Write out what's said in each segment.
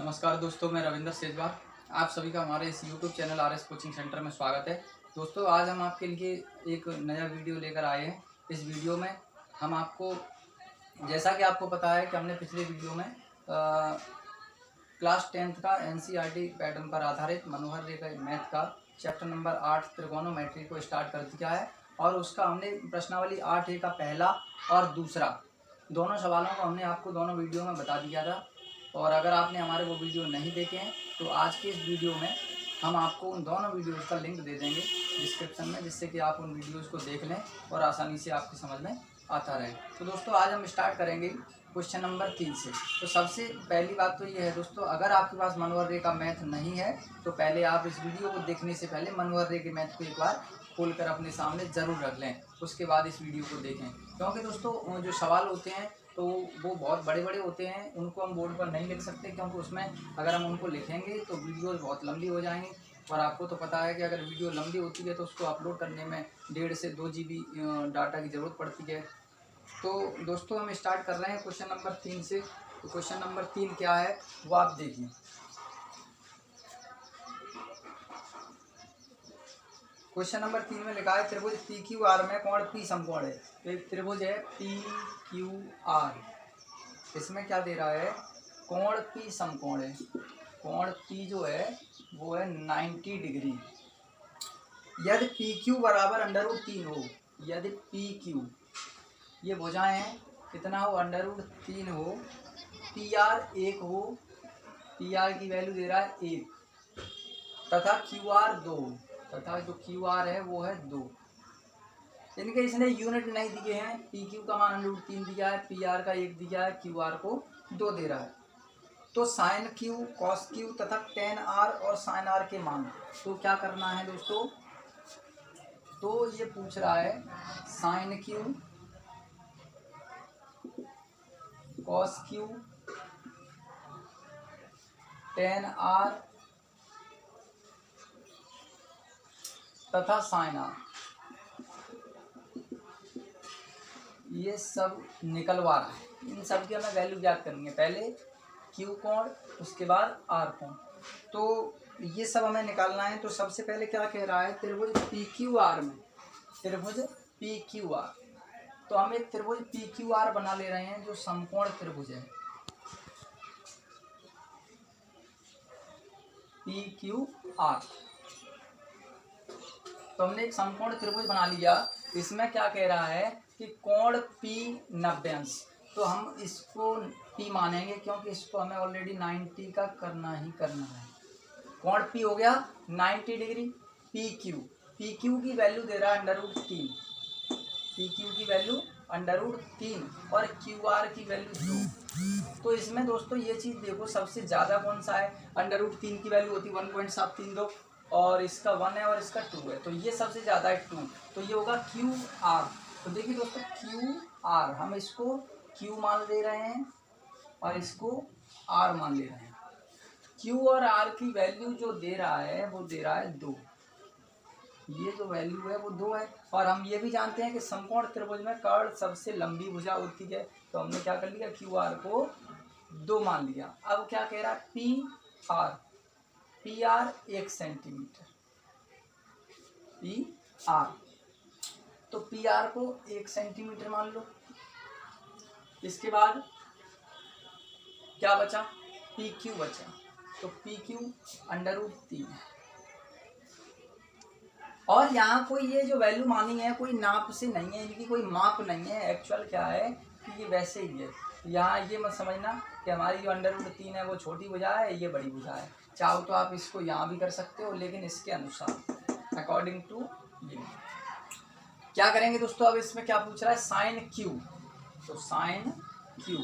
नमस्कार दोस्तों, मैं रविंदर सेजवार। आप सभी का हमारे इस YouTube channel RS coaching centre में स्वागत है। दोस्तों, आज हम आपके लिए एक नया वीडियो लेकर आए हैं। इस वीडियो में हम आपको, जैसा कि आपको पता है कि हमने पिछले वीडियो में क्लास 10th का NCERT पैटर्न पर आधारित मनोहर रे का मैथ का चैप्टर नंबर 8 त्रिकोणोमेट्री को स्टार्ट कर दिया है और उसका हमने प्रश्नावली 8A का पहला और दूसरा दोनों सवालों को हमने आपको दोनों वीडियो में बता दिया था। और अगर आपने हमारे वो वीडियो नहीं देखे हैं तो आज के इस वीडियो में हम आपको उन दोनों वीडियोज़ का लिंक दे देंगे डिस्क्रिप्शन में, जिससे कि आप उन वीडियोज़ को देख लें और आसानी से आपकी समझ में आता रहे। तो दोस्तों, आज हम स्टार्ट करेंगे क्वेश्चन नंबर 3 से। तो सबसे पहली बात तो ये है दोस्तों, अगर आपके पास मनोहर रे का मैथ नहीं है तो पहले आप इस वीडियो को देखने से पहले मनोहर रे के मैथ को एक बार खोल कर अपने सामने ज़रूर रख लें, उसके बाद इस वीडियो को देखें। क्योंकि दोस्तों, जो सवाल होते हैं तो वो बहुत बड़े बड़े होते हैं, उनको हम बोर्ड पर नहीं लिख सकते, क्योंकि उसमें अगर हम उनको लिखेंगे तो वीडियो बहुत लंबी हो जाएंगी। और आपको तो पता है कि अगर वीडियो लंबी होती है तो उसको अपलोड करने में 1.5 से 2 GB डाटा की ज़रूरत पड़ती है। तो दोस्तों, हम स्टार्ट कर रहे हैं क्वेश्चन नंबर 3 से। तो क्वेश्चन नंबर 3 क्या है वो आप देखिए। क्वेश्चन नंबर 3 में लिखा है त्रिभुज PQR में कोण P समकोण है। तो एक त्रिभुज है PQR, इसमें क्या दे रहा है, कोण P समकोण है। कोण P जो है वो है 90 डिग्री। यदि PQ बराबर √3 हो, यदि PQ ये भुजाएं हैं, कितना हो, √3 हो, PR 1 हो, PR की वैल्यू दे रहा है 1, तथा QR 2, तथा जो QR है वो है 2। इनके इसने यूनिट नहीं दिए हैं। PQ का मान √3 दिया है, PR का 1 दिया है, QR को 2 दे रहा है। तो साइन Q, कॉस Q तथा टेन R और साइन R के मान तो क्या करना है दोस्तों। तो ये पूछ रहा है sine Q, cos Q, tan R तथा साइन R, ये सब निकलवा रहा है। इन सब की हमें वैल्यू ज्ञात करनी है, पहले Q कोण, उसके बाद R कोण। तो ये सब हमें निकालना है। तो सबसे पहले क्या कह रहा है, त्रिभुज PQR में, त्रिभुज PQR, तो हम एक त्रिभुज PQR बना ले रहे हैं जो समकोण त्रिभुज है PQR। तो हमने एक समकोण त्रिभुज बना लिया। इसमें क्या कह रहा है कि कोण P 90 अंश। तो हम इसको P मानेंगे, क्योंकि इसको हमें ऑलरेडी 90 का करना ही करना है। कोण P हो गया 90 डिग्री। PQ की वैल्यू दे रहा है √3, PQ की वैल्यू √3 और QR की वैल्यू 2। तो इसमें दोस्तों ये चीज़ देखो, सबसे ज़्यादा कौन सा है, √3 की वैल्यू होती है 1.732 और इसका 1 है और इसका 2 है, तो ये सबसे ज़्यादा है 2। तो ये होगा QR। तो देखिए दोस्तों, QR हम इसको Q मान ले रहे हैं और इसको R मान ले रहे हैं। Q और R की वैल्यू जो दे रहा है वो दे रहा है 2, ये जो वैल्यू है वो 2 है। और हम ये भी जानते हैं कि समकोण त्रिभुज में कर्ण सबसे लंबी भुजा होती है। तो हमने क्या कर लिया, QR को 2 मान लिया। अब क्या कह रहा है, PR 1 सेंटीमीटर, PR, तो PR को 1 सेंटीमीटर मान लो। इसके बाद क्या बचा, PQ बचा, तो PQ √3। और यहाँ कोई ये जो वैल्यू मानी है कोई नाप से नहीं है, इनकी कोई माप नहीं है। एक्चुअल क्या है कि ये वैसे ही है। यहाँ ये मत समझना कि हमारी जो √3 है वो छोटी भुजा है, ये बड़ी भुजा है। चाहो तो आप इसको यहाँ भी कर सकते हो, लेकिन इसके अनुसार अकॉर्डिंग टू ये क्या करेंगे दोस्तों। अब इसमें क्या पूछ रहा है, साइन Q, तो साइन Q,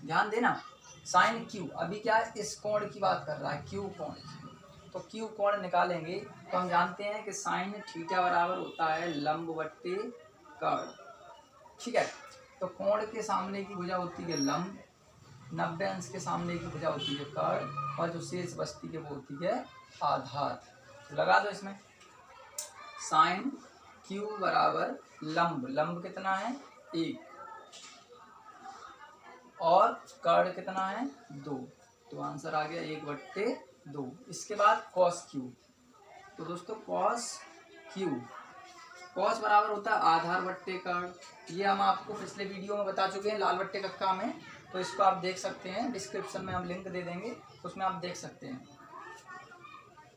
ध्यान देना, साइन Q अभी क्या है, इस कोण की बात कर रहा है, Q कोण। तो Q कोण निकालेंगे तो हम जानते हैं कि साइन थीटा बराबर होता है लंब बट्टे कर्ण, ठीक है। तो कोण के सामने की भुजा होती है लंब, 90 अंश के सामने की भुजा होती है कर्ण, और जो शेष बचती है वो होती है आधार। तो लगा दो इसमें, साइन Q बराबर लंब, लंब कितना है 1, और कर्ण कितना है 2। तो आंसर आ गया 1/2। इसके बाद कॉस क्यू। तो दोस्तों कॉस क्यू, कॉस बराबर होता है आधार बट्टे कर्ड। ये हम आपको पिछले वीडियो में बता चुके हैं लाल बट्टे कक्का में, तो इसको आप देख सकते हैं, डिस्क्रिप्शन में हम लिंक दे देंगे, उसमें आप देख सकते हैं।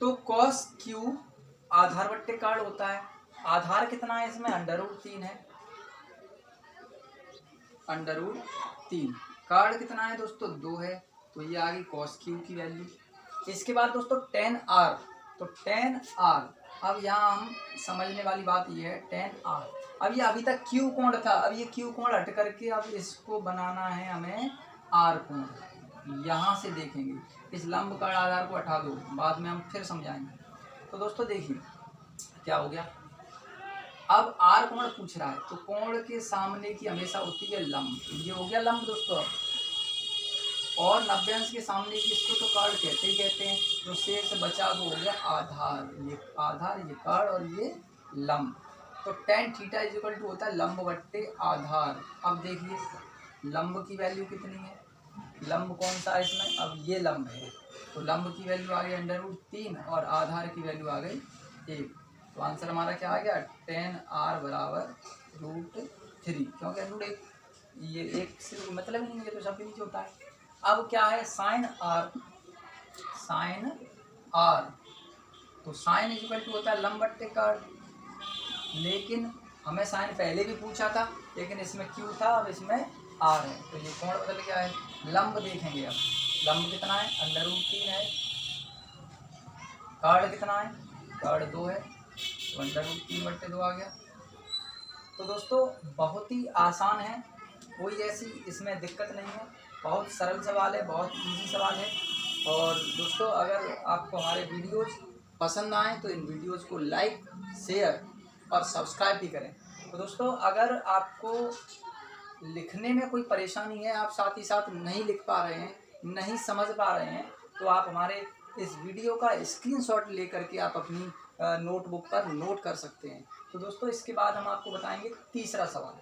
तो कॉस क्यू आधार बट्टे कार्ड होता है। आधार कितना है इसमें? √3 है, √3। कार्ड कितना है दोस्तों? 2 है, तो ये आ गई कॉस क्यू की वैल्यू। इसके बाद दोस्तों tan r, तो tan r, अब यहाँ हम समझने वाली बात ये है tan r। अब ये अभी तक क्यू कोण था, अब ये क्यू कोण हट करके अब इसको बनाना है हमें r कोण। यहाँ से देखेंगे, इस लंब का आधार को हटा दो, बाद में हम फिर समझाएंगे। तो दोस्तों देखिए क्या हो गया, अब r कोण पूछ रहा है, तो कोण के सामने की हमेशा होती है लंब। ये हो गया लंब दोस्तों, और 90 अंश के सामने की इसको तो कार्ड कहते ही कहते हैं। तो शेष बचा वो हो गया आधार, ये आधार, ये कार्ड और ये लंब। तो tan थीटा इक्वल टू होता है लंब बट्टे आधार। अब देखिए लंब की वैल्यू कितनी है, लंब कौन सा है इसमें? अब ये लंब है, तो लंब की वैल्यू आ गई √3 और आधार की वैल्यू आ गई 1। तो आंसर हमारा क्या आ गया? tan r बराबर √3, क्योंकि √1 ये 1 से मतलब ही नहीं है, तो सब नीचे होता है। अब क्या है? sin r, sin r, तो sin इक्वल टू होता है लंब बट्टे कार्ड। लेकिन हमें sin पहले भी पूछा था, लेकिन इसमें q था, अब इसमें r है, तो ये कोण बदल गया है। लंब देखेंगे, अब लंब कितना है? √3 है। कार्ड कितना है? कार्ड 2 है, तो √3/2 आ गया। तो दोस्तों बहुत ही आसान है, कोई ऐसी इसमें दिक्कत नहीं है, बहुत सरल सवाल है, बहुत इजी सवाल है। और दोस्तों अगर आपको हमारे वीडियोज़ पसंद आए तो इन वीडियोज़ को लाइक, शेयर और सब्सक्राइब भी करें। तो दोस्तों अगर आपको लिखने में कोई परेशानी है, आप साथ ही साथ नहीं लिख पा रहे हैं, नहीं समझ पा रहे हैं, तो आप हमारे इस वीडियो का स्क्रीनशॉट ले करके आप अपनी नोटबुक पर नोट कर सकते हैं। तो दोस्तों इसके बाद हम आपको बताएंगे तीसरा सवाल।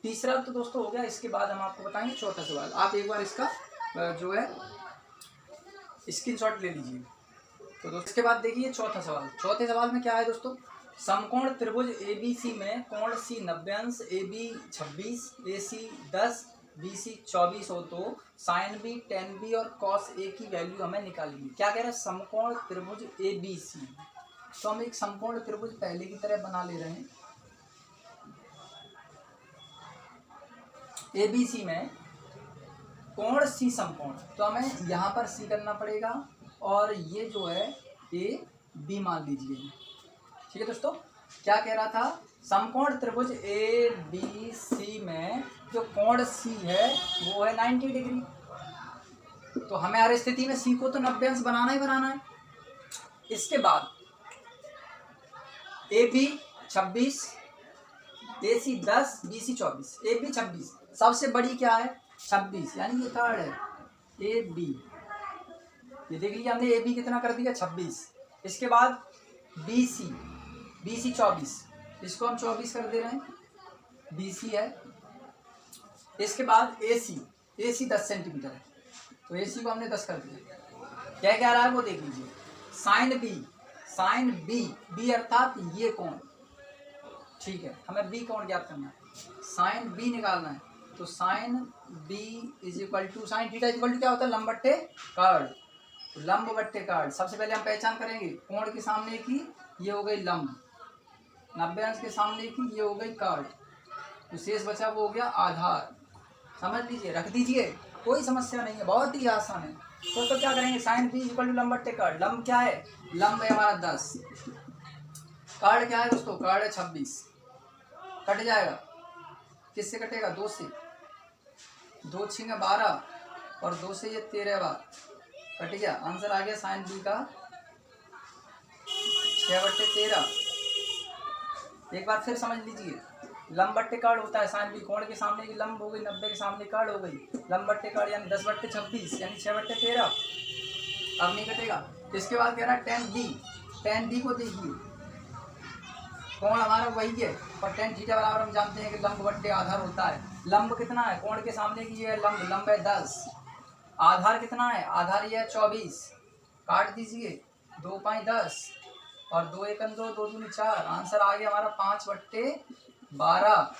तीसरा तो दोस्तों हो गया, इसके बाद हम आपको बताएंगे चौथा सवाल। आप एक बार इसका जो है स्क्रीनशॉट ले लीजिए। तो दोस्तों इसके बाद देखिए चौथा सवाल। चौथे सवाल में क्या है दोस्तों? समकोण त्रिभुज ABC में कोण C 90 अंश, AB 26, AC 10, BC 24 हो तो sin B, tan B और cos A की वैल्यू हमें निकालनी है। क्या कह रहा है? समकोण त्रिभुज ABC। तो हम एक समकोण त्रिभुज पहले की तरह बना ले रहे हैं। ABC में कोण C समकोण, तो हमें यहाँ पर C करना पड़ेगा, और ये जो है AB मान लीजिए। ठीक है दोस्तों, क्या कह रहा था? समकोण त्रिभुज ABC में जो कोण C है वो है 90 डिग्री। तो हमें हर स्थिति में C को तो 90 अंश बनाना ही बनाना है। इसके बाद AB 26, AC 10, BC 24, AB 26, सबसे बड़ी क्या है? 26, यानी ये कार्ड है AB। ये देख लीजिए हमने AB कितना कर दिया? 26। इसके बाद BC 24, इसको हम 24 कर दे रहे हैं, BC है। इसके बाद AC 10 सेंटीमीटर है, तो AC को हमने 10 कर दिया। क्या कह रहा है वो देख लीजिए। साइन B अर्थात ये कोण, ठीक है, हमें B कोण ज्ञात करना है, साइन B निकालना है। तो sine B equal to sine theta equal to क्या होता है? लंब बट्टे कार्ड। तो लंब बट्टे कार्ड सबसे पहले हम पहचान करेंगे, कोण के सामने की ये हो गई लंब, 90 अंश के सामने की ये हो गई कार्ड, तो शेष बचा वो हो गया आधार। समझ लीजिए, रख दीजिए, कोई समस्या नहीं है, बहुत ही आसान है। तो क्या करेंगे? साइन B इक्वल टू लंब बट्टे कार्ड। लंब क्या है? लंब है हमारा 10, कार्ड क्या है दोस्तों? कार्ड है 26, कट जाएगा, किससे कटेगा? 2 से, 2 6 12 और 2 से ये 13 बार कट गया। आंसर आ गया साइन B का 6/13। एक बार फिर समझ लीजिए, लंब बट्टे कार्ड होता है साइन B, कोण के सामने की लंब हो गई, 90 के सामने कार्ड हो गई, लंब बट्टे कार्ड यानी 10/26 यानी 6/13, अब नहीं कटेगा। इसके बाद कह रहा है tan B को देखिए, कोण हमारा वही है, और tan थीटा बराबर हम जानते हैं कि लंब बट्टे आधार होता है। लंब कितना है? कोण के सामने की ये लंब है 10, आधार कितना है, आधार ये है 24, काट दीजिए, 2 5 10 और 2 1 2, 2 दूनी 4, आंसर आ गया हमारा 5/12।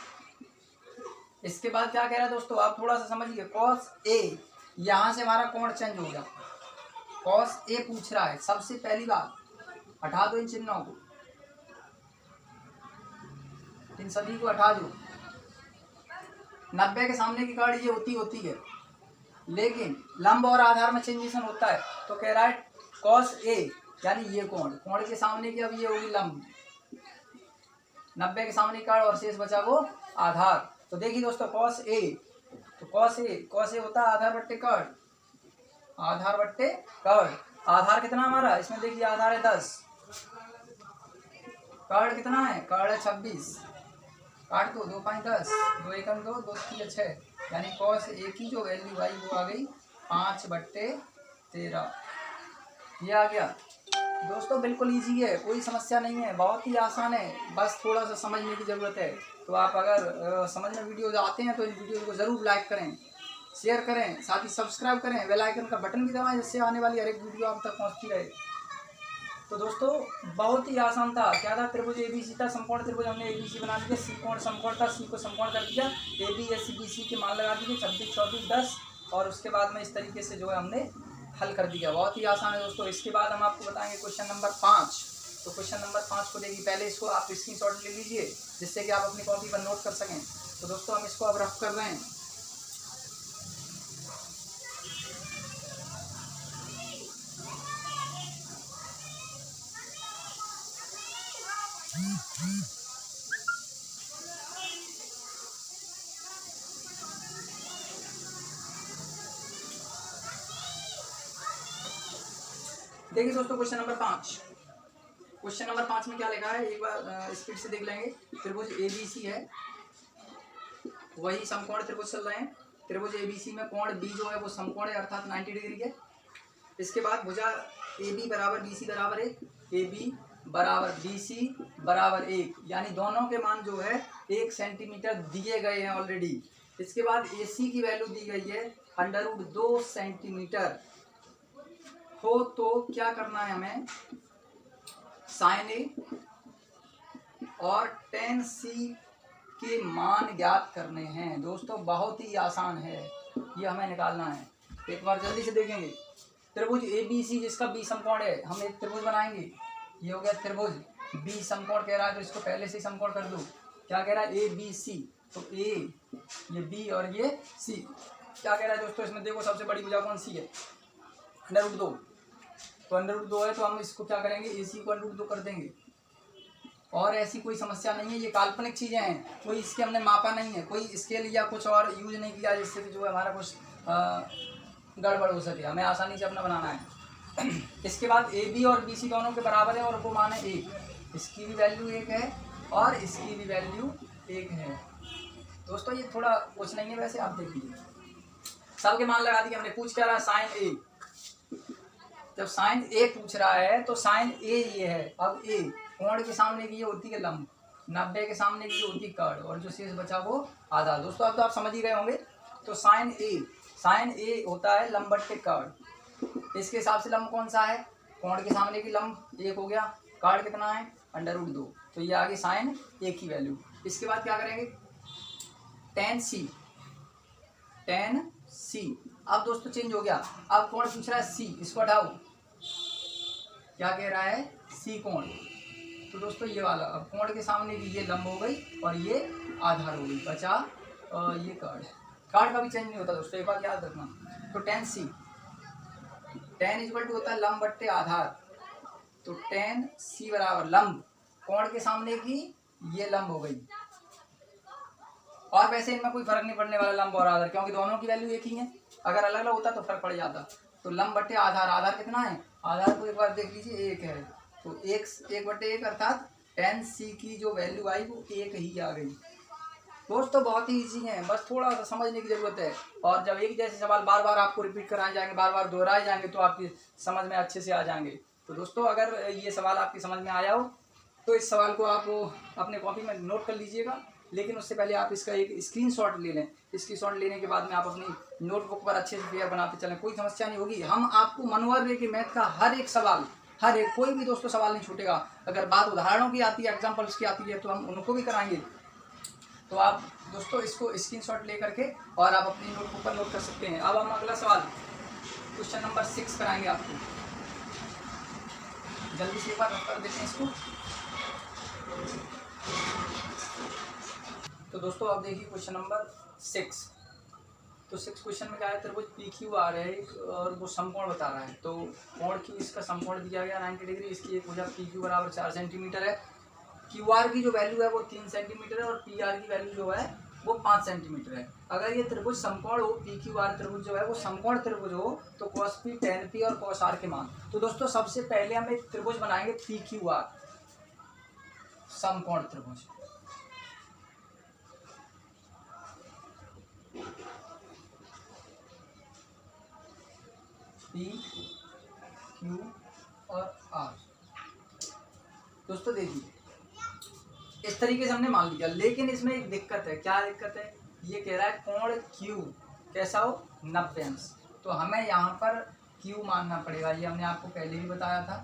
इसके बाद क्या कह रहा है दोस्तों, आप थोड़ा सा समझिए, कॉस ए, यहाँ से हमारा कोण चेंज हो गया, कॉस ए पूछ रहा है। सबसे पहली बात हटा दो इन चिन्हों को, इन सभी को हटा दो। 90 के सामने की कार्ड ये होती है, लेकिन लंब और आधार में चेंजेशन होता है। तो कह रहा है कॉस ए यानी ये कोण के सामने की, अब ये होगी लंब, 90 के सामने की कार्ड और शेष बचा वो आधार। तो देखिए दोस्तों कॉस ए, तो कॉस ए होता है आधार बट्टे कार्ड, आधार बट्टे कार्ड। आधार कितना हमारा, इसमें देखिए आधार है 10, कार्ड कितना है, कार्ड है 26, काट दो, 2 5 10, 2 1 2, 2 3 6, यानी कॉस ए की जो वैल्यू आई वो आ गई 5/13। ये आ गया दोस्तों, बिल्कुल इजी है, कोई समस्या नहीं है, बहुत ही आसान है, बस थोड़ा सा समझने की ज़रूरत है। तो आप अगर समझ में वीडियो आते हैं तो इन वीडियो को ज़रूर लाइक करें, शेयर करें, साथ ही सब्सक्राइब करें, बेल आइकन का बटन भी दबाएं, जिससे आने वाली हर एक वीडियो आप तक पहुंचती रहे। तो दोस्तों बहुत ही आसान था, क्या था, त्रिभुज एबीसी था, समकोण त्रिभुज हमने एबीसी बना दिया, सी कोण समकोण था, सी को समकोण कर दिया, एबी एसी बीसी के मान लगा दिए 26 24 10, और उसके बाद में इस तरीके से जो है हमने हल कर दिया। बहुत ही आसान है दोस्तों। इसके बाद हम आपको बताएंगे क्वेश्चन नंबर 5। तो क्वेश्चन नंबर 5 को देखिए, पहले इसको आप स्क्रीनशॉट ले लीजिए जिससे कि आप अपनी कॉपी पर नोट कर सकें। तो दोस्तों हम इसको अब रफ कर रहे हैं। देखिए दोस्तों क्वेश्चन नंबर 5, क्वेश्चन नंबर 5 में क्या लिखा है, एक बार स्पीड से देख लेंगे। त्रिभुज एबीसी है, वही समकोण त्रिभुज चल रहे हैं। त्रिभुज एबीसी में कोण बी जो है वो समकोण है, अर्थात 90 डिग्री है। इसके बाद भुजा AB बराबर BC बराबर 1, AB बराबर BC बराबर 1, यानी दोनों के मान जो है 1 सेंटीमीटर दिए गए हैं ऑलरेडी। इसके बाद AC की वैल्यू दी गई है √2 सेंटीमीटर हो। तो क्या करना है हमें, साइन ए और tan C के मान ज्ञात करने हैं। दोस्तों बहुत ही आसान है, ये हमें निकालना है। एक बार जल्दी से देखेंगे, त्रिभुज ABC जिसका B समकोण है, हम एक त्रिभुज बनाएंगे। ये हो गया त्रिभुज, B समकोण कह रहा है तो इसको पहले से समकोण कर दो। क्या कह रहा है, ABC, तो A, ये B और ये C। क्या कह रहा है दोस्तों, इसमें देखो सबसे बड़ी भुजा कौन सी है, √2। तो √2 है तो हम इसको क्या करेंगे, AC को √2 कर देंगे। और ऐसी कोई समस्या नहीं है, ये काल्पनिक चीज़ें हैं, कोई इसके हमने मापा नहीं है, कोई स्केल या कुछ और यूज नहीं किया जिससे कि जो है हमारा कुछ गड़बड़ हो सके, हमें आसानी से अपना बनाना है। इसके बाद AB और BC दोनों के बराबर है और वो मान है 1, इसकी भी वैल्यू 1 है और इसकी भी वैल्यू 1 है। दोस्तों ये थोड़ा कुछ नहीं है, वैसे आप देख लीजिए, सबके मान लगा दिए हमने। पूछ क्या रहा है, साइन ए, जब साइन ए पूछ रहा है तो साइन ए ये है। अब ए कोण के सामने की ये होती है लंब, 90 के सामने की होती है कर्ड, और जो शेष बचा वो आधा। दोस्तों अब तो आप समझ ही गए होंगे। तो साइन ए होता है लंब बट्टे कर्ड। इसके हिसाब से लंब कौन सा है, कोण के सामने की लंब 1 हो गया, कर्ड कितना है √2, तो ये आ गई साइन ए की वैल्यू। इसके बाद क्या करेंगे, tan C। अब दोस्तों चेंज हो गया, अब कोण पूछ रहा है C, इसको हटाओ, क्या कह रहा है, C कोण। तो दोस्तों ये वाला, अब कोण के सामने की ये लंब हो गई और ये आधार हो गई, बचा ये कार्ड का भी चेंज नहीं होता दोस्तों, एक बात याद रखना। तो tan C, tan equal to होता है लंब बट्टे आधार। तो tan C बराबर लंब, कोण के सामने की ये लंब हो गई, और वैसे इनमें कोई फर्क नहीं पड़ने वाला लंब और आधार, क्योंकि दोनों की वैल्यू एक ही है। अगर अलग अलग होता तो फर्क पड़ जाता। तो लंब बट्टे आधार, आधार कितना है, आधार को एक बार देख लीजिए 1 है, तो 1/1 अर्थात tan C की जो वैल्यू आई वो 1 ही आ गई। दोस्तों बहुत ही इजी है, बस थोड़ा सा समझने की ज़रूरत है। और जब एक जैसे सवाल बार बार आपको रिपीट कराए जाएंगे, बार बार दोहराए जाएंगे, तो आपकी समझ में अच्छे से आ जाएंगे। तो दोस्तों अगर ये सवाल आपकी समझ में आया हो तो इस सवाल को आप अपने कॉपी में नोट कर लीजिएगा, लेकिन उससे पहले आप इसका एक स्क्रीनशॉट ले लें। स्क्रीनशॉट लेने के बाद में आप अपनी नोटबुक पर अच्छे से पेयर बनाते चलें, कोई समस्या नहीं होगी। हम आपको मनोहर रे के मैथ का हर एक सवाल, हर एक, कोई भी दोस्तों सवाल नहीं छूटेगा। अगर बात उदाहरणों की आती है, एग्जाम्पल्स की आती है, तो हम उनको भी कराएंगे। तो आप दोस्तों इसको स्क्रीनशॉट ले करके और आप अपनी नोटबुक पर नोट कर सकते हैं। अब हम अगला सवाल क्वेश्चन नंबर 6 कराएंगे आपको। जल्दी से एक बार कर देते हैं इसको। तो दोस्तों अब देखिए क्वेश्चन नंबर 6। तो 6 क्वेश्चन में क्या है, त्रिभुज पी क्यू आर है और वो समकोण बता रहा है। तो कोण की इसका समकोण दिया गया 90 डिग्री। इसकी एक भुजा पी क्यू बराबर 4 सेंटीमीटर है। क्यू आर की जो वैल्यू है वो 3 सेंटीमीटर है और पी आर की वैल्यू जो है वो 5 सेंटीमीटर है। अगर ये त्रिभुज समकोण हो, पी क्यू आर त्रिभुज जो है वो समकोण त्रिभुज हो, तो कॉस पी tan पी और कॉस आर के मान। तो दोस्तों सबसे पहले हम एक त्रिभुज बनाएंगे पी क्यू आर, समकोण त्रिभुज। पी क्यू और आर। दोस्तों देखिए इस तरीके से हमने मान लिया, लेकिन इसमें एक दिक्कत है। क्या दिक्कत है? ये कह रहा है कोण Q कैसा हो, 90 अंश। तो हमें यहाँ पर Q मानना पड़ेगा, ये हमने आपको पहले भी बताया था।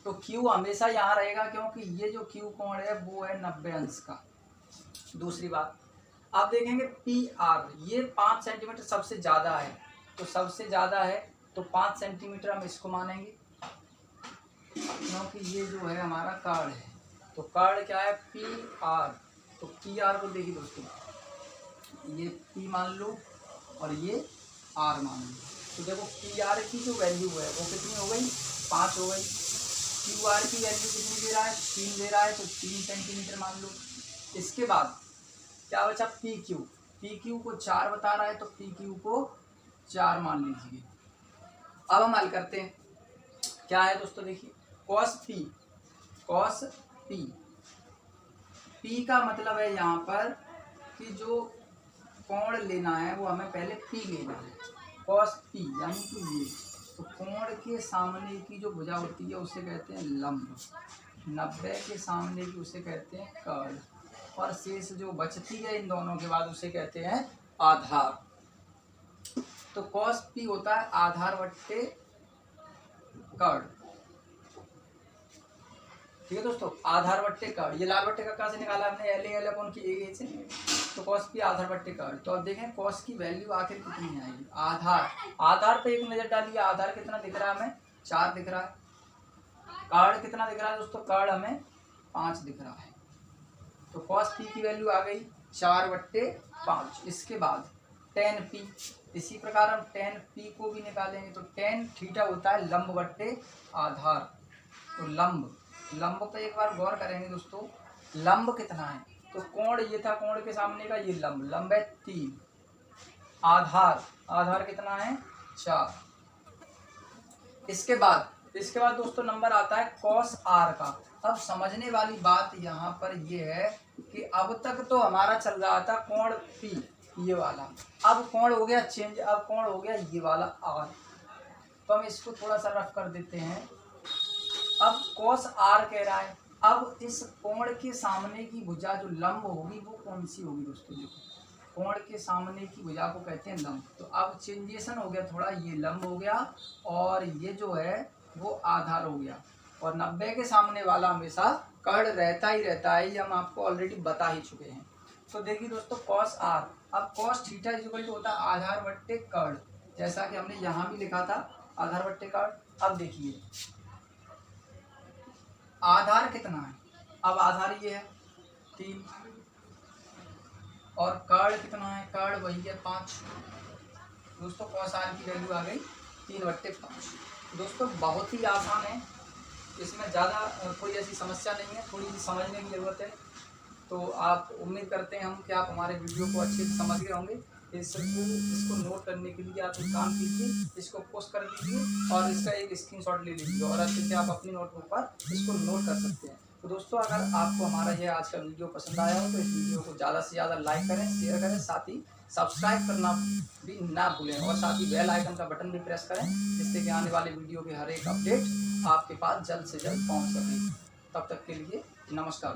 तो Q हमेशा यहाँ रहेगा क्योंकि ये जो Q कोण है वो है 90 अंश का। दूसरी बात आप देखेंगे PR, ये 5 सेंटीमीटर सबसे ज़्यादा है। तो सबसे ज़्यादा है तो 5 सेंटीमीटर हम इसको मानेंगे, क्योंकि ये जो है हमारा कर्ण है। तो कर्ण क्या है, PR। तो PR को देखिए दोस्तों, ये P मान लो और ये R मान लो। तो देखो PR की जो वैल्यू है वो कितनी हो गई, 5 हो गई। QR की वैल्यू कितनी दे रहा है, 3 दे रहा है, तो 3 सेंटीमीटर मान लो। इसके बाद क्या बचा, PQ को 4 बता रहा है, तो PQ को 4 मान लीजिए। अब हम हल करते हैं। क्या है दोस्तों, देखिए cos P का मतलब है यहाँ पर कि जो कोण लेना है वो हमें पहले P लेना है। cos P यानी कि ये, तो कोण के सामने की जो भुजा होती है उसे कहते हैं लंब, 90 के सामने की उसे कहते हैं कर्ण, और शेष जो बचती है इन दोनों के बाद उसे कहते हैं आधार। तो cos P होता है आधार बट्टे कर्ण। ठीक है दोस्तों, आधार बट्टे कर्ण। ये लाल बट्टे का कहाँ से निकाला हमने, LA अपॉन की A से। तो cos P आधार बट्टे कर्ण। तो अब देखें cos की वैल्यू आखिर कितनी आएगी, आधार पे एक नजर डालिए। आधार कितना दिख रहा है हमें, 4 दिख रहा है। कर्ण कितना दिख रहा है दोस्तों, कर्ण हमें 5 दिख रहा है। तो cos P की वैल्यू आ गई 4/5। इसके बाद tan P, इसी प्रकार हम tan P को भी निकालेंगे। तो tan थीटा होता है लंब बट्टे आधार। तो लंब पे एक बार गौर करेंगे दोस्तों, लंब कितना है, तो कोण ये था, कोण के सामने का ये लंब है 3। आधार कितना है, 4। इसके बाद दोस्तों नंबर आता है cos R का। अब समझने वाली बात यहाँ पर ये है कि अब तक तो हमारा चल रहा था कोण P ये वाला, अब कोण हो गया चेंज, अब कोण हो गया ये वाला R। तो हम इसको थोड़ा सा रफ कर देते हैं। अब cos R कह रहा है, अब इस कोण के सामने की भुजा जो लंब होगी वो कौन सी होगी दोस्तों, देखो कोण के सामने की भुजा को कहते हैं लंब। तो अब चेंजेशन हो गया थोड़ा, ये लंब हो गया और ये जो है वो आधार हो गया, और 90 के सामने वाला हमेशा कर्ण रहता ही रहता है, ये हम आपको ऑलरेडी बता ही चुके हैं। तो देखिए दोस्तों cos R, अब cos थीटा इक्वल टू होता है आधार बट्टे कर्ण, जैसा कि हमने यहाँ भी लिखा था आधार बट्टे कर्ण। अब देखिए आधार कितना है, अब आधार ये है 3, और कर्ण कितना है, कर्ण वही है 5। दोस्तों cos R की वैल्यू आ गई 3/5। दोस्तों बहुत ही आसान है, इसमें ज़्यादा कोई ऐसी समस्या नहीं है, थोड़ी सी समझने की ज़रूरत है। तो आप उम्मीद करते हैं हम कि आप हमारे वीडियो को अच्छे से समझ गए होंगे। इसको नोट करने के लिए आप एक काम कीजिए, इसको पोस्ट कर दीजिए और इसका एक स्क्रीनशॉट ले लीजिए और अच्छे से आप अपनी नोटबुक पर इसको नोट कर सकते हैं। तो दोस्तों अगर आपको हमारा यह आज का वीडियो पसंद आया हो तो इस वीडियो को ज़्यादा से ज़्यादा लाइक करें, शेयर करें, साथ ही सब्सक्राइब करना भी ना भूलें, और साथ ही बेल आइकन का बटन भी प्रेस करें, जिससे कि आने वाले वीडियो के हर एक अपडेट आपके पास जल्द से जल्द पहुँच सके। तब तक के लिए नमस्कार।